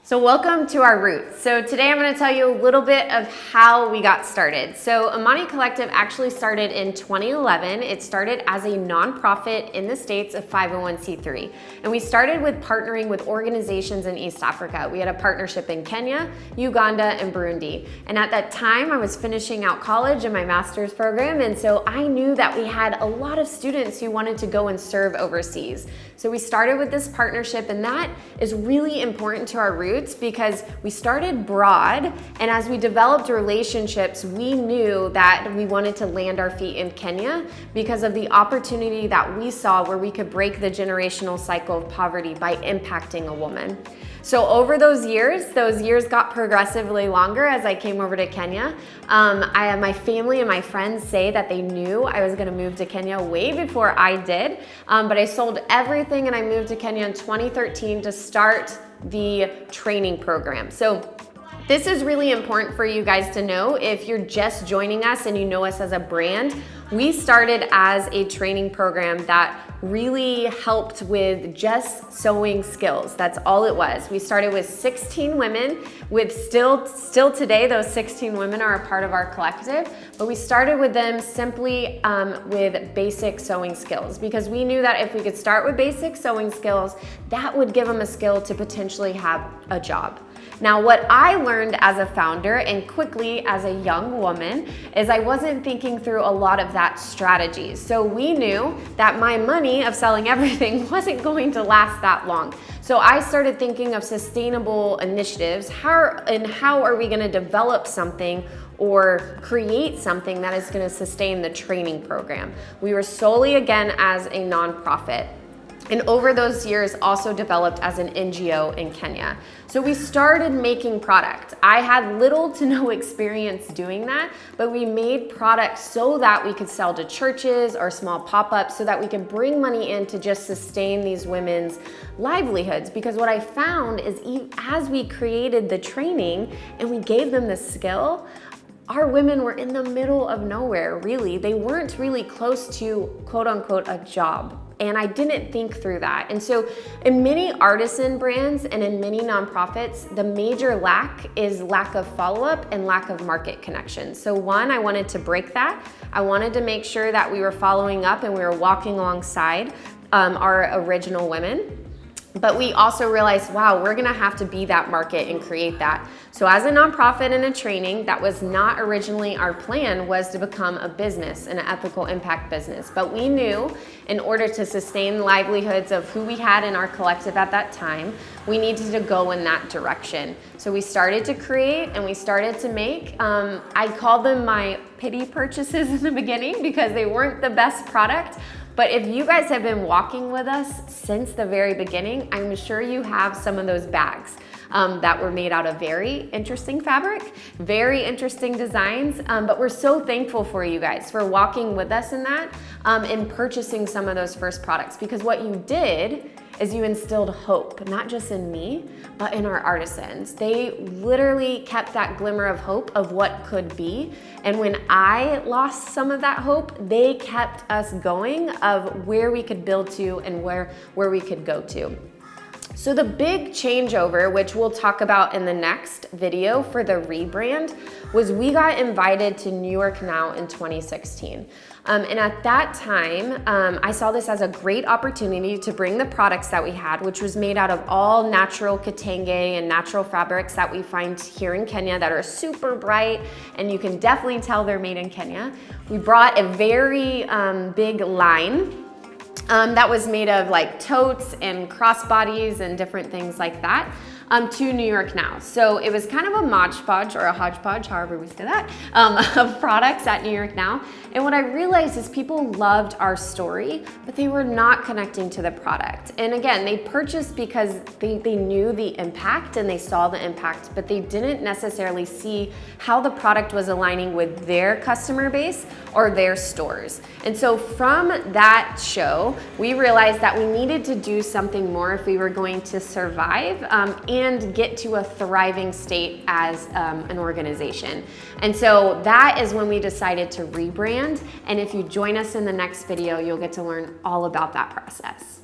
So welcome to our roots. So today I'm going to tell you a little bit of how we got started. So Imani Collective actually started in 2011. It started as a nonprofit in the States, a 501c3. And we started with partnering with organizations in East Africa. We had a partnership in Kenya, Uganda, and Burundi. And at that time, I was finishing out college in my master's program. And so I knew that we had a lot of students who wanted to go and serve overseas. So we started with this partnership, and that is really important to our roots because we started broad, and as we developed relationships, we knew that we wanted to land our feet in Kenya because of the opportunity that we saw where we could break the generational cycle of poverty by impacting a woman. So over those years got progressively longer as I came over to Kenya. My family and my friends say that they knew I was gonna move to Kenya way before I did, but I sold everything and I moved to Kenya in 2013 to start the training program. So this is really important for you guys to know if you're just joining us and you know us as a brand. We started as a training program that really helped with just sewing skills. That's all it was. We started with 16 women, with still today, those 16 women are a part of our collective, but we started with them simply with basic sewing skills because we knew that if we could start with basic sewing skills, that would give them a skill to potentially have a job. Now, what I learned as a founder and quickly as a young woman is I wasn't thinking through a lot of that strategy. So we knew that my money of selling everything wasn't going to last that long. So I started thinking of sustainable initiatives. How are we gonna develop something or create something that is gonna sustain the training program? We were solely, again, as a nonprofit. And over those years also developed as an NGO in Kenya. So we started making product. I had little to no experience doing that, but we made products so that we could sell to churches or small pop-ups so that we could bring money in to just sustain these women's livelihoods. Because what I found is as we created the training and we gave them the skill, our women were in the middle of nowhere, really. They weren't really close to, quote unquote, a job. And I didn't think through that. And so in many artisan brands and in many nonprofits, the major lack is lack of follow-up and lack of market connection. So one, I wanted to break that. I wanted to make sure that we were following up and we were walking alongside our original women. But we also realized, wow, we're gonna have to be that market and create that. So as a nonprofit and a training, that was not originally our plan, was to become a business, an ethical impact business. But we knew in order to sustain the livelihoods of who we had in our collective at that time, we needed to go in that direction. So we started to create and we started to make. I called them my pity purchases in the beginning because they weren't the best product. But if you guys have been walking with us since the very beginning, I'm sure you have some of those bags that were made out of very interesting fabric, very interesting designs, but we're so thankful for you guys for walking with us in that and purchasing some of those first products, because what you did is you instilled hope, not just in me, but in our artisans. They literally kept that glimmer of hope of what could be. And when I lost some of that hope, they kept us going of where we could build to and where we could go to. So the big changeover, which we'll talk about in the next video for the rebrand, was we got invited to New York Now in 2016. And at that time, I saw this as a great opportunity to bring the products that we had, which was made out of all natural kitenge and natural fabrics that we find here in Kenya that are super bright, and you can definitely tell they're made in Kenya. We brought a very big line that was made of like totes and crossbodies and different things like that to New York Now. So it was kind of a modge-podge or a hodgepodge, however we say that, of products at New York Now. And what I realized is people loved our story, but they were not connecting to the product. And again, they purchased because they knew the impact and they saw the impact, but they didn't necessarily see how the product was aligning with their customer base or their stores. And so from that show, we realized that we needed to do something more if we were going to survive and get to a thriving state as an organization. And so that is when we decided to rebrand. And if you join us in the next video, you'll get to learn all about that process.